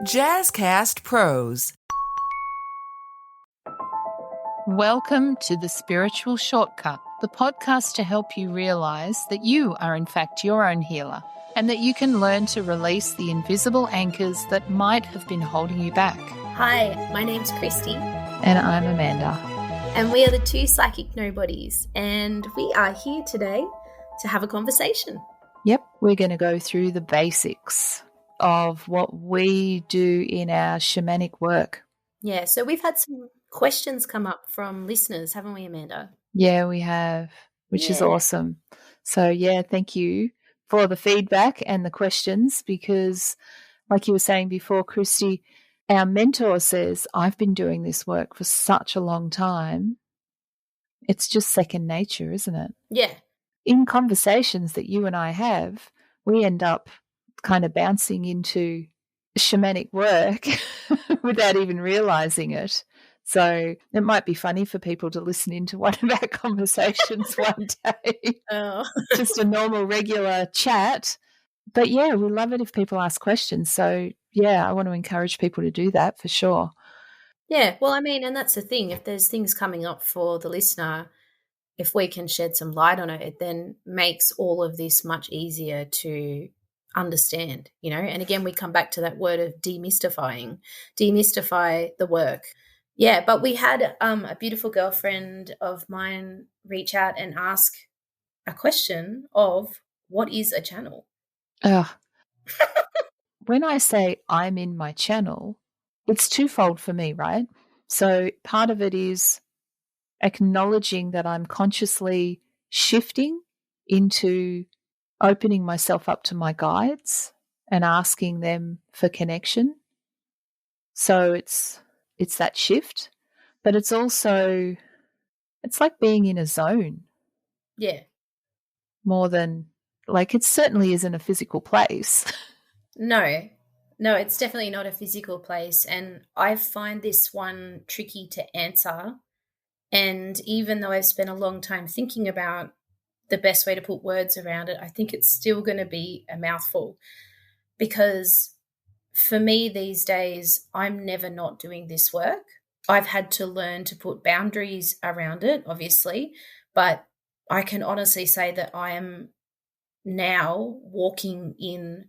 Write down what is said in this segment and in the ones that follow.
Jazzcast Pros. Welcome to The Spiritual Shortcut, the podcast to help you realize that you are in fact your own healer and that you can learn to release the invisible anchors that might have been holding you back. Hi, my name's Kristy. And I'm Amanda. And we are the two psychic nobodies, and we are here today to have a conversation. Yep, we're going to go through the basics of what we do in our shamanic work. Yeah, so we've had some questions come up from listeners, haven't we, Amanda? Yeah, we have, which is awesome. So, yeah, thank you for the feedback and the questions because, like you were saying before, Kristy, our mentor says, I've been doing this work for such a long time. It's just second nature, isn't it? Yeah. In conversations that you and I have, we end up kind of bouncing into shamanic work without even realizing it. So it might be funny for people to listen into one of our conversations one day. Just a normal, regular chat. But, yeah, we love it if people ask questions. So, yeah, I want to encourage people to do that for sure. Yeah, well, I mean, and that's the thing. If there's things coming up for the listener, if we can shed some light on it, it then makes all of this much easier to understand, you know. And again, we come back to that word of demystify the work. Yeah, but we had a beautiful girlfriend of mine reach out and ask a question of what is a channel? When I say I'm in my channel, it's twofold for me, right? So part of it is acknowledging that I'm consciously shifting into opening myself up to my guides and asking them for connection. So it's that shift, but it's also, it's like being in a zone. Yeah. More than, like, it certainly isn't a physical place. No, it's definitely not a physical place. And I find this one tricky to answer. And even though I've spent a long time thinking about the best way to put words around it, I think it's still going to be a mouthful. Because for me these days, I'm never not doing this work. I've had to learn to put boundaries around it, obviously, but I can honestly say that I am now walking in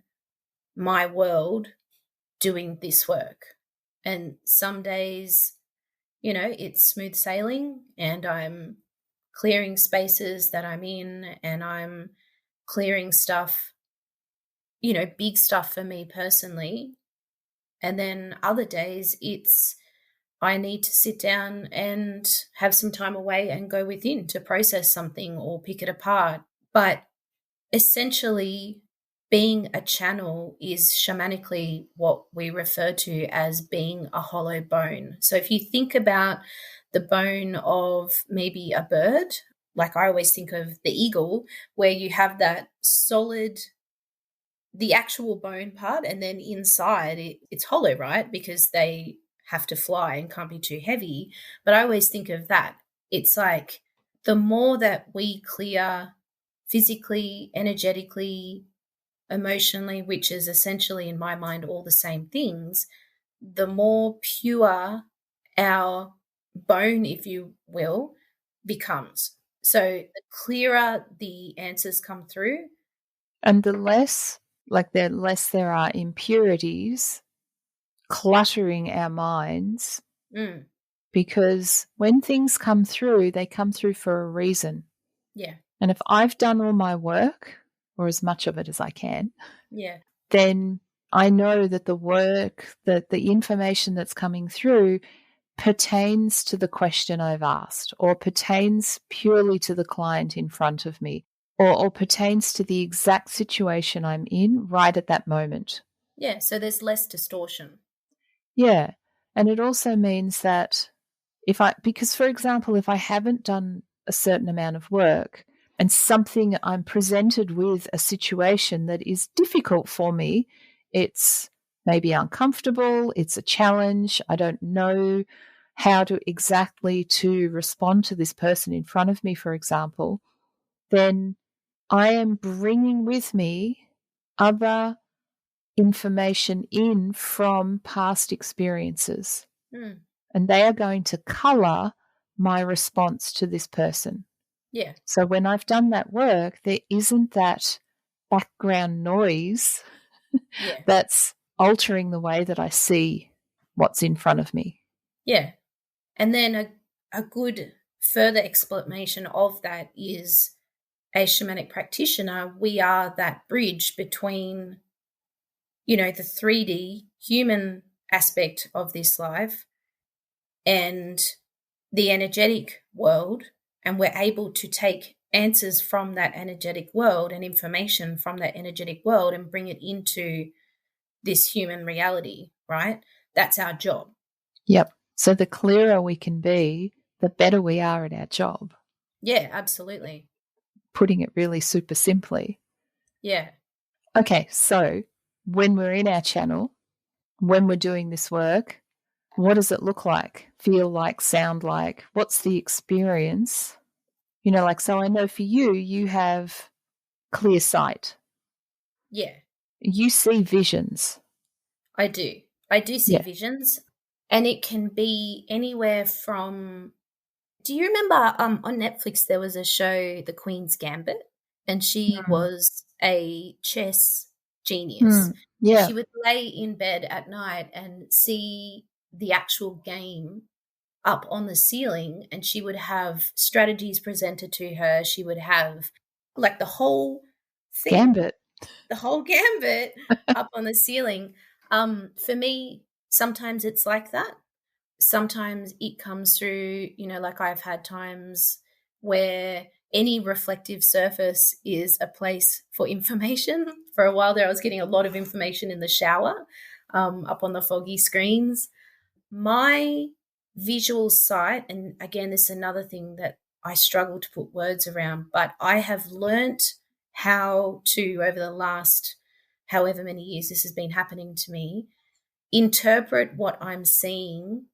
my world doing this work. And some days, you know, it's smooth sailing and I'm clearing spaces that I'm in and I'm clearing stuff, you know, big stuff for me personally. And then other days it's I need to sit down and have some time away and go within to process something or pick it apart. But essentially, being a channel is shamanically what we refer to as being a hollow bone. So if you think about the bone of maybe a bird, like I always think of the eagle, where you have that solid, the actual bone part, and then inside it's hollow, right? Because they have to fly and can't be too heavy. But I always think of that. It's like the more that we clear physically, energetically, emotionally, which is essentially in my mind all the same things, the more pure our bone, if you will, becomes. So the clearer the answers come through. And the less there are impurities cluttering our minds, because when things come through, they come through for a reason. Yeah. And if I've done all my work, or as much of it as I can, yeah, then I know that the work, that the information that's coming through pertains to the question I've asked, or pertains purely to the client in front of me, or pertains to the exact situation I'm in right at that moment. Yeah, so there's less distortion. Yeah, and it also means that because, for example, if I haven't done a certain amount of work, and something I'm presented with a situation that is difficult for me, it's maybe uncomfortable, it's a challenge, I don't know how to exactly to respond to this person in front of me, for example, then I am bringing with me other information in from past experiences. Mm. And they are going to color my response to this person. Yeah. So when I've done that work, there isn't that background noise Yeah. that's altering the way that I see what's in front of me. Yeah. And then a good further explanation of that is, a shamanic practitioner, we are that bridge between, the 3D human aspect of this life and the energetic world. And we're able to take answers from that energetic world and information from that energetic world and bring it into this human reality, right? That's our job. Yep. So the clearer we can be, the better we are at our job. Yeah, absolutely. Putting it really super simply. Yeah. Okay, so when we're in our channel, when we're doing this work, what does it look like, feel like, sound like? What's the experience? So I know for you, you have clear sight. Yeah. You see visions. I do. I do see visions, and it can be anywhere from. Do you remember on Netflix there was a show, The Queen's Gambit, and she was a chess genius. And Yeah. she would lay in bed at night and see the actual game up on the ceiling, and she would have strategies presented to her. She would have like the whole thing, the whole gambit up on the ceiling. For me, sometimes it's like that. Sometimes it comes through, like I've had times where any reflective surface is a place for information. For a while there, I was getting a lot of information in the shower, up on the foggy screens. My visual sight, and again, this is another thing that I struggle to put words around, but I have learnt how to, over the last however many years this has been happening to me, interpret what I'm seeing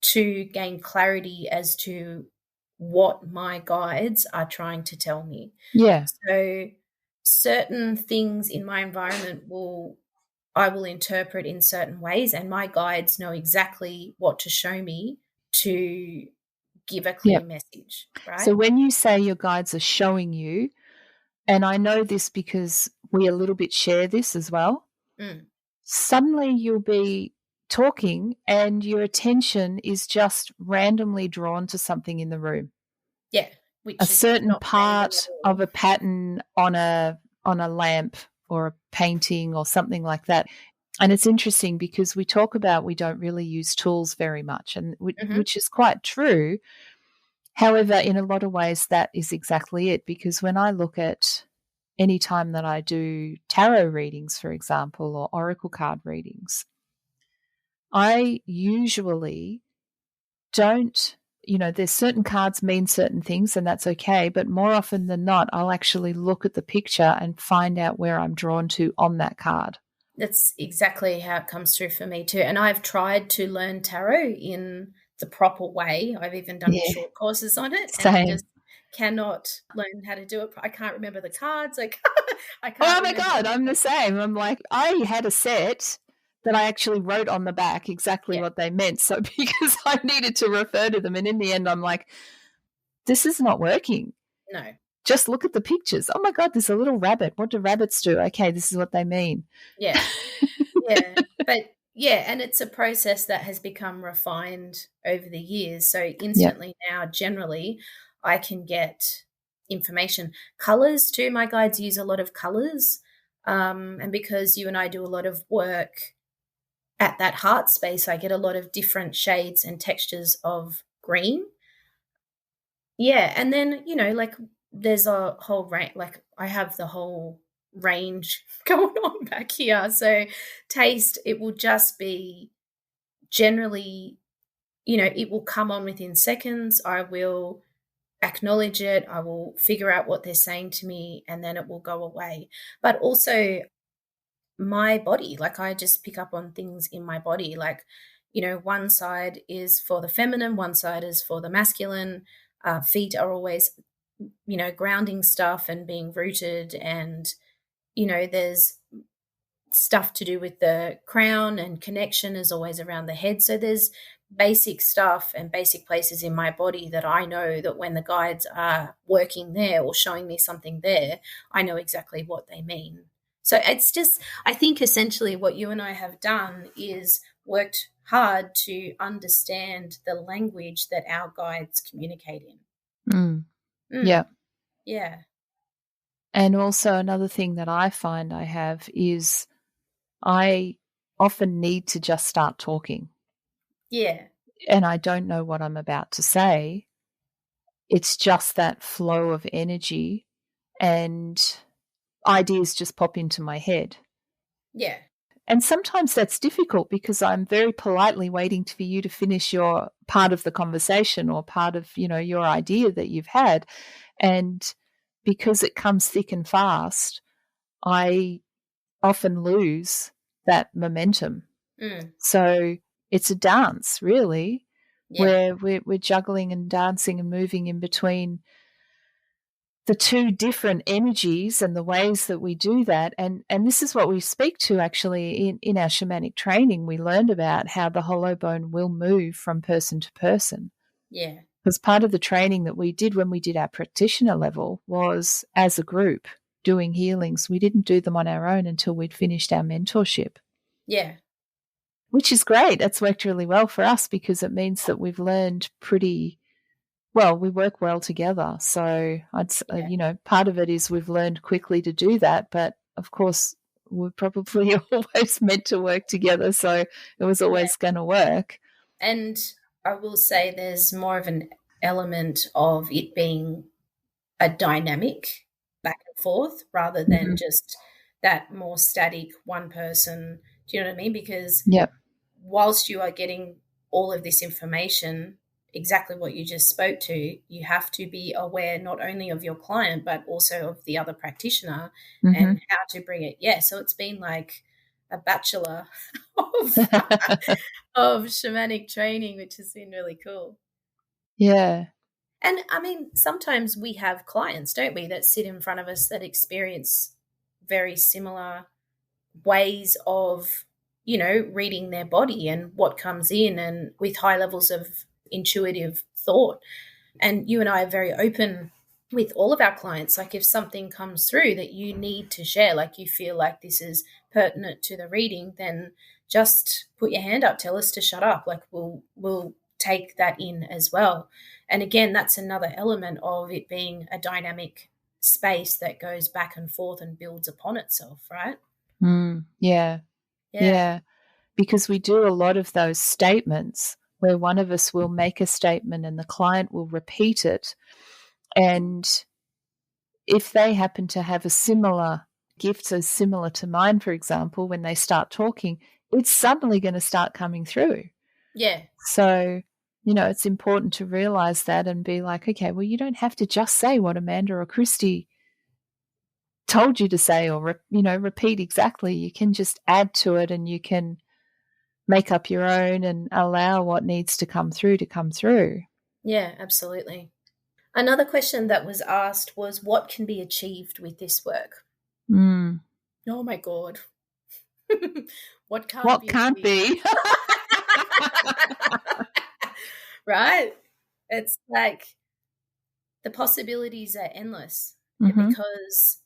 to gain clarity as to what my guides are trying to tell me. Yeah. So certain things in my environment I will interpret in certain ways, and my guides know exactly what to show me to give a clear message, right? So when you say your guides are showing you, and I know this because we a little bit share this as well, suddenly you'll be talking and your attention is just randomly drawn to something in the room. Yeah. A certain part of a pattern on a lamp or a painting or something like that. And it's interesting because we talk about we don't really use tools very much, and which is quite true. However, in a lot of ways, that is exactly it, because when I look at any time that I do tarot readings, for example, or oracle card readings, I usually don't, there's certain cards mean certain things and that's okay, but more often than not, I'll actually look at the picture and find out where I'm drawn to on that card. That's exactly how it comes through for me too. And I've tried to learn tarot in the proper way. I've even done short courses on it. Same. And I just cannot learn how to do it. I can't remember the cards. I can't oh my God, I'm the same. I'm like, I had a set that I actually wrote on the back exactly what they meant. So because I needed to refer to them. And in the end, I'm like, this is not working. No. Just look at the pictures. Oh my God, there's a little rabbit. What do rabbits do? Okay, this is what they mean. Yeah. Yeah. But yeah, and it's a process that has become refined over the years. So instantly now, generally, I can get information. Colors too. My guides use a lot of colors. And because you and I do a lot of work at that heart space, I get a lot of different shades and textures of green. Yeah. And then, like there's a whole range, like I have the whole range going on back here. So taste, it will just be generally, it will come on within seconds. I will acknowledge it. I will figure out what they're saying to me, and then it will go away. But also my body, like I just pick up on things in my body. Like, one side is for the feminine, one side is for the masculine. Feet are always, grounding stuff and being rooted. And, there's stuff to do with the crown, and connection is always around the head. So there's basic stuff and basic places in my body that I know that when the guides are working there or showing me something there, I know exactly what they mean. So it's just, I think essentially what you and I have done is worked hard to understand the language that our guides communicate in. Yeah. Yeah. And also another thing that I find I have is I often need to just start talking. Yeah. And I don't know what I'm about to say. It's just that flow of energy and ideas just pop into my head. Yeah. And sometimes that's difficult because I'm very politely waiting for you to finish your part of the conversation or part of, your idea that you've had. And because it comes thick and fast, I often lose that momentum. So it's a dance, really, where we're juggling and dancing and moving in between the two different energies and the ways that we do that. And this is what we speak to actually in our shamanic training. We learned about how the hollow bone will move from person to person. Yeah. Because part of the training that we did when we did our practitioner level was as a group doing healings. We didn't do them on our own until we'd finished our mentorship. Yeah. Which is great. That's worked really well for us because it means that we've learned pretty well, we work well together. So part of it is we've learned quickly to do that, but of course we're probably always meant to work together, so it was always going to work. And I will say there's more of an element of it being a dynamic back and forth rather than just that more static one person. Do you know what I mean? Because whilst you are getting all of this information, exactly what you just spoke to, you have to be aware not only of your client but also of the other practitioner and how to bring it. Yeah, so it's been like a bachelor of shamanic training, which has been really cool. Yeah. And I mean, sometimes we have clients, don't we, that sit in front of us that experience very similar ways of, reading their body and what comes in, and with high levels of intuitive thought. And you and I are very open with all of our clients. Like if something comes through that you need to share, like you feel like this is pertinent to the reading, then just put your hand up, tell us to shut up. Like we'll take that in as well. And again, that's another element of it being a dynamic space that goes back and forth and builds upon itself, right? Yeah. Because we do a lot of those statements where one of us will make a statement and the client will repeat it. And if they happen to have a similar gift, so similar to mine, for example, when they start talking, it's suddenly going to start coming through. Yeah. So, it's important to realize that and be like, okay, well, you don't have to just say what Amanda or Kristy told you to say or, repeat exactly. You can just add to it and you can make up your own and allow what needs to come through to come through. Yeah, absolutely. Another question that was asked was, what can be achieved with this work? Oh my God. What can't be? Right? It's like the possibilities are endless because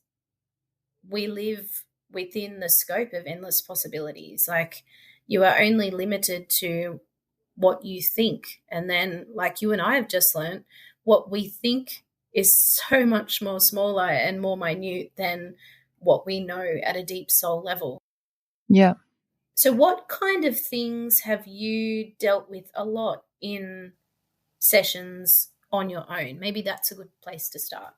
we live within the scope of endless possibilities. Like you are only limited to what you think. And then like you and I have just learned, what we think is so much more smaller and more minute than what we know at a deep soul level. Yeah. So what kind of things have you dealt with a lot in sessions on your own? Maybe that's a good place to start.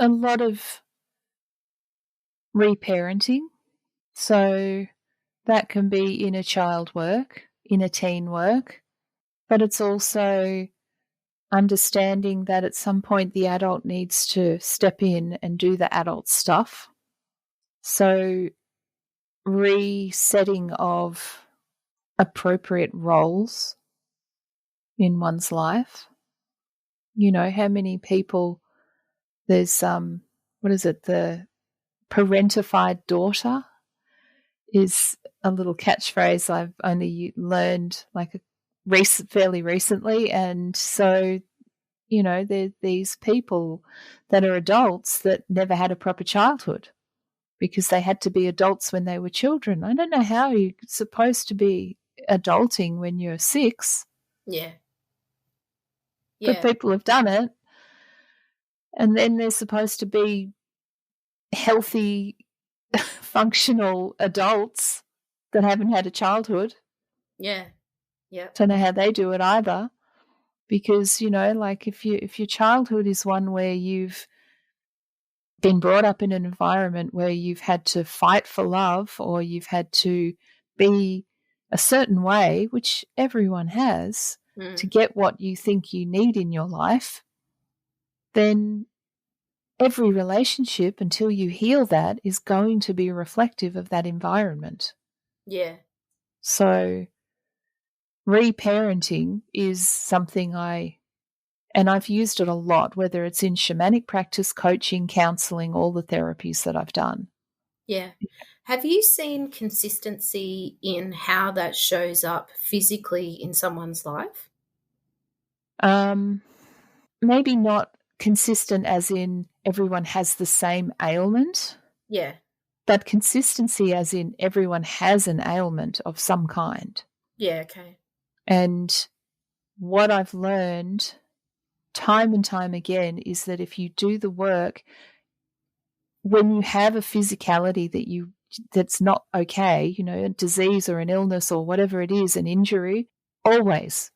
A lot of reparenting. So that can be inner child work, inner teen work, but it's also understanding that at some point the adult needs to step in and do the adult stuff. So resetting of appropriate roles in one's life. How many people there's what is it, the parentified daughter is a little catchphrase I've only learned like fairly recently. And so, you know, there are these people that are adults that never had a proper childhood because they had to be adults when they were children. I don't know how you're supposed to be adulting when you're 6. Yeah. But people have done it. And then they're supposed to be healthy, functional adults that haven't had a childhood. Yeah. Don't know how they do it either. Because, you know, like if your childhood is one where you've been brought up in an environment where you've had to fight for love or you've had to be a certain way, which everyone has, to get what you think you need in your life, then every relationship, until you heal that, is going to be reflective of that environment. Yeah. So reparenting is something I've used it a lot, whether it's in shamanic practice, coaching, counseling, all the therapies that I've done. Yeah. Have you seen consistency in how that shows up physically in someone's life? Maybe not consistent as in everyone has the same ailment. Yeah. But consistency as in everyone has an ailment of some kind. Yeah, okay. And what I've learned time and time again is that if you do the work, when you have a physicality that's not okay, you know, a disease or an illness or whatever it is, an injury, always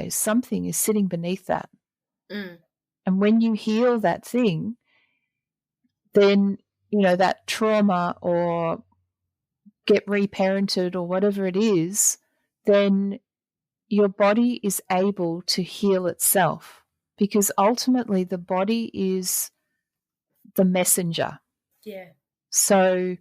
something is sitting beneath that. And when you heal that thing, then, you know, that trauma or get reparented or whatever it is, then your body is able to heal itself, because ultimately the body is the messenger. Yeah. So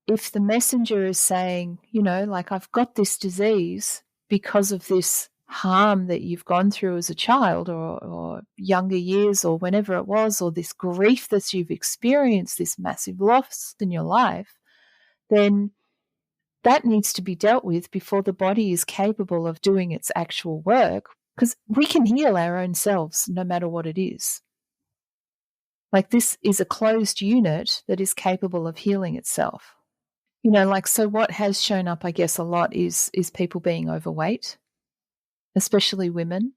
if the messenger is saying, you know, like, I've got this disease because of this harm that you've gone through as a child or younger years or whenever it was, or this grief that you've experienced, this massive loss in your life, then that needs to be dealt with before the body is capable of doing its actual work, because we can heal our own selves no matter what it is. Like, this is a closed unit that is capable of healing itself. You know, like, so what has shown up, I guess, a lot is people being overweight, especially women.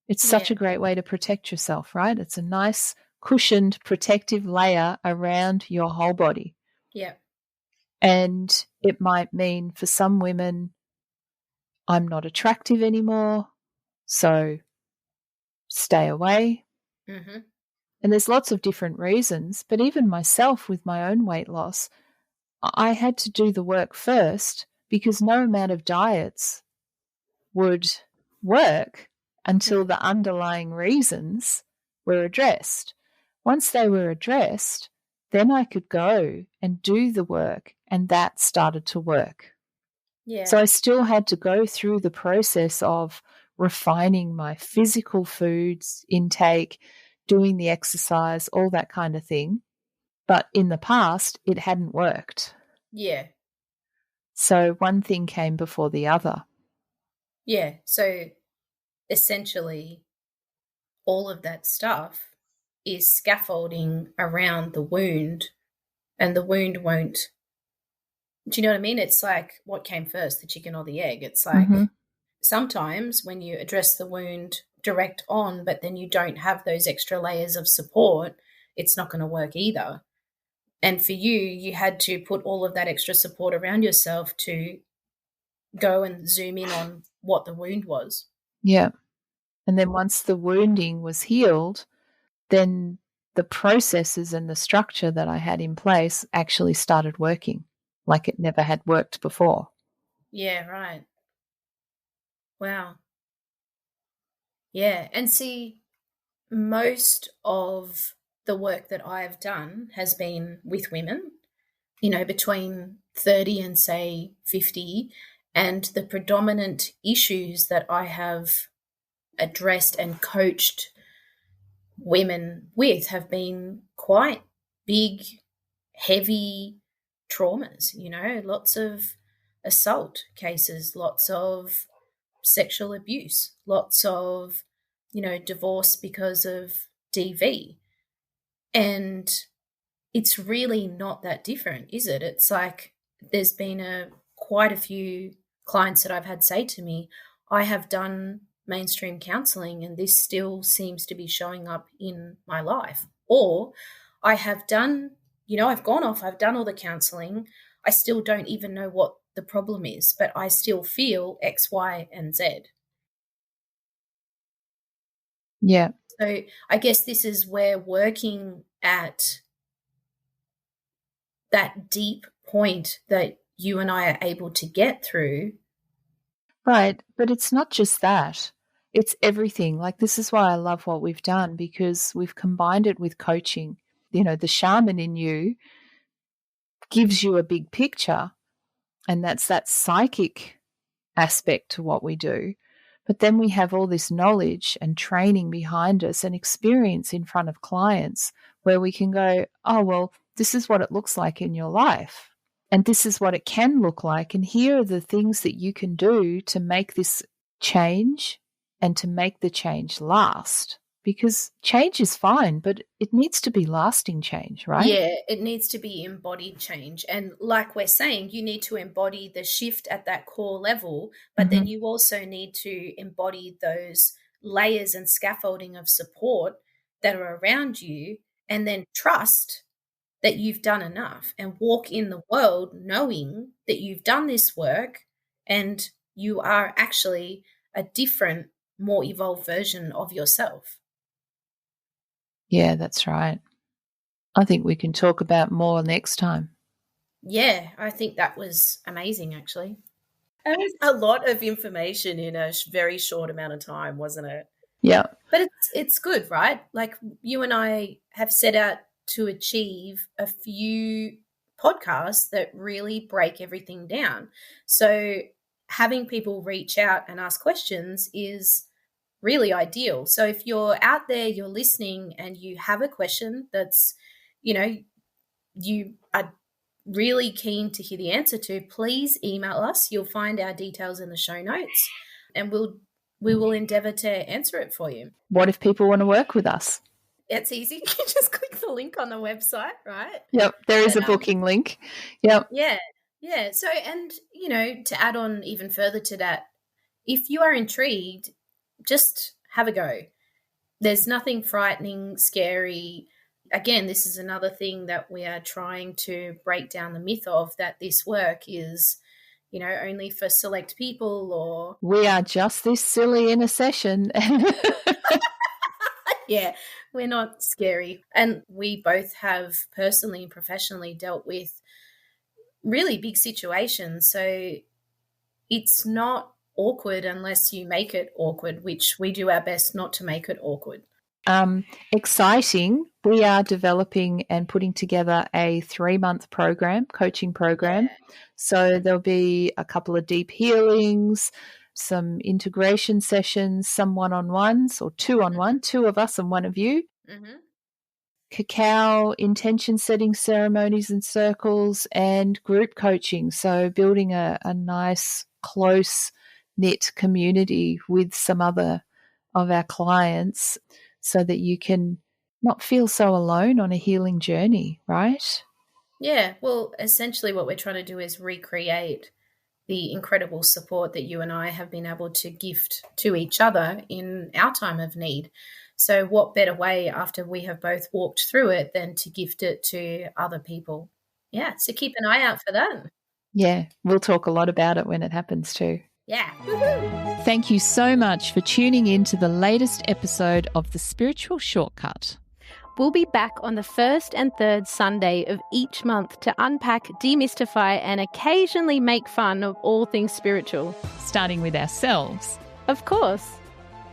It's such a great way to protect yourself, right? It's a nice, cushioned, protective layer around your whole body. Yeah. And it might mean for some women, I'm not attractive anymore, so stay away. Mm-hmm. And there's lots of different reasons, but even myself with my own weight loss, I had to do the work first, because no amount of diets would work until the underlying reasons were addressed. Once they were addressed, then I could go and do the work, and that started to work. Yeah. So I still had to go through the process of refining my physical foods intake, doing the exercise, all that kind of thing. But in the past, it hadn't worked. Yeah. So one thing came before the other. Yeah. So essentially, all of that stuff is scaffolding around the wound, and the wound won't. Do you know what I mean? It's like, what came first, the chicken or the egg? It's like, sometimes when you address the wound direct on, but then you don't have those extra layers of support, it's not going to work either. And for you, you had to put all of that extra support around yourself to go and zoom in on what the wound was. Yeah. And then once the wounding was healed, then the processes and the structure that I had in place actually started working like it never had worked before. Yeah, right. Wow. Yeah. And see, most of the work that I've done has been with women, you know, between 30 and say 50. And the predominant issues that I have addressed and coached women with have been quite big, heavy traumas, lots of assault cases, lots of sexual abuse, lots of, divorce because of DV. And it's really not that different, is it? It's like there's been quite a few clients that I've had say to me, I have done mainstream counselling and this still seems to be showing up in my life. Or I have done, I've gone off, I've done all the counselling, I still don't even know what the problem is, but I still feel X, Y, and Z. Yeah. So I guess this is where working at that deep point that you and I are able to get through. Right. But it's not just that. It's everything. Like, this is why I love what we've done, because we've combined it with coaching. The shaman in you gives you a big picture, and that's that psychic aspect to what we do. But then we have all this knowledge and training behind us and experience in front of clients where we can go, oh, well, this is what it looks like in your life. And this is what it can look like. And here are the things that you can do to make this change and to make the change last. Because change is fine, but it needs to be lasting change, right? Yeah, it needs to be embodied change. And like we're saying, you need to embody the shift at that core level, but then you also need to embody those layers and scaffolding of support that are around you, and then trust that you've done enough and walk in the world knowing that you've done this work and you are actually a different, more evolved version of yourself. Yeah, that's right. I think we can talk about more next time. Yeah, I think that was amazing, actually. It was a lot of information in a very short amount of time, wasn't it? Yeah. But it's good, right? Like, you and I have set out to achieve a few podcasts that really break everything down. So having people reach out and ask questions is really ideal. So if you're out there, you're listening, and you have a question that's, you are really keen to hear the answer to, please email us. You'll find our details in the show notes, and we will endeavour to answer it for you. What if people want to work with us? It's easy. You can just click the link on the website, right? Yep, there is a booking link. Yep. Yeah. So, and, to add on even further to that, if you are intrigued, just have a go. There's nothing frightening, scary. Again, this is another thing that we are trying to break down the myth of, that this work is, only for select people, or we are just this silly in a session. Yeah, we're not scary. And we both have personally and professionally dealt with really big situations. So it's not awkward unless you make it awkward, which we do our best not to make it awkward. Exciting. We are developing and putting together a 3-month coaching program. Yeah. So there'll be a couple of deep healings, some integration sessions, some one-on-ones or 2-on-1, 2 of us and 1 of you. Mm-hmm. Cacao intention setting ceremonies and circles, and group coaching. So building a nice, close-knit community with some other of our clients, so that you can not feel so alone on a healing journey, right? Yeah, well, essentially what we're trying to do is recreate the incredible support that you and I have been able to gift to each other in our time of need. So what better way, after we have both walked through it, than to gift it to other people? Yeah, so keep an eye out for that. Yeah, we'll talk a lot about it when it happens too. Yeah. Woo-hoo. Thank you so much for tuning in to the latest episode of The Spiritual Shortcut. We'll be back on the first and third Sunday of each month to unpack, demystify, and occasionally make fun of all things spiritual. Starting with ourselves. Of course.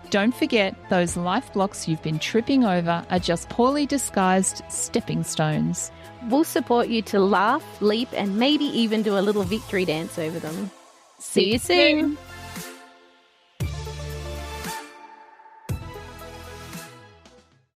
Don't forget, those life blocks you've been tripping over are just poorly disguised stepping stones. We'll support you to laugh, leap, and maybe even do a little victory dance over them. See you soon.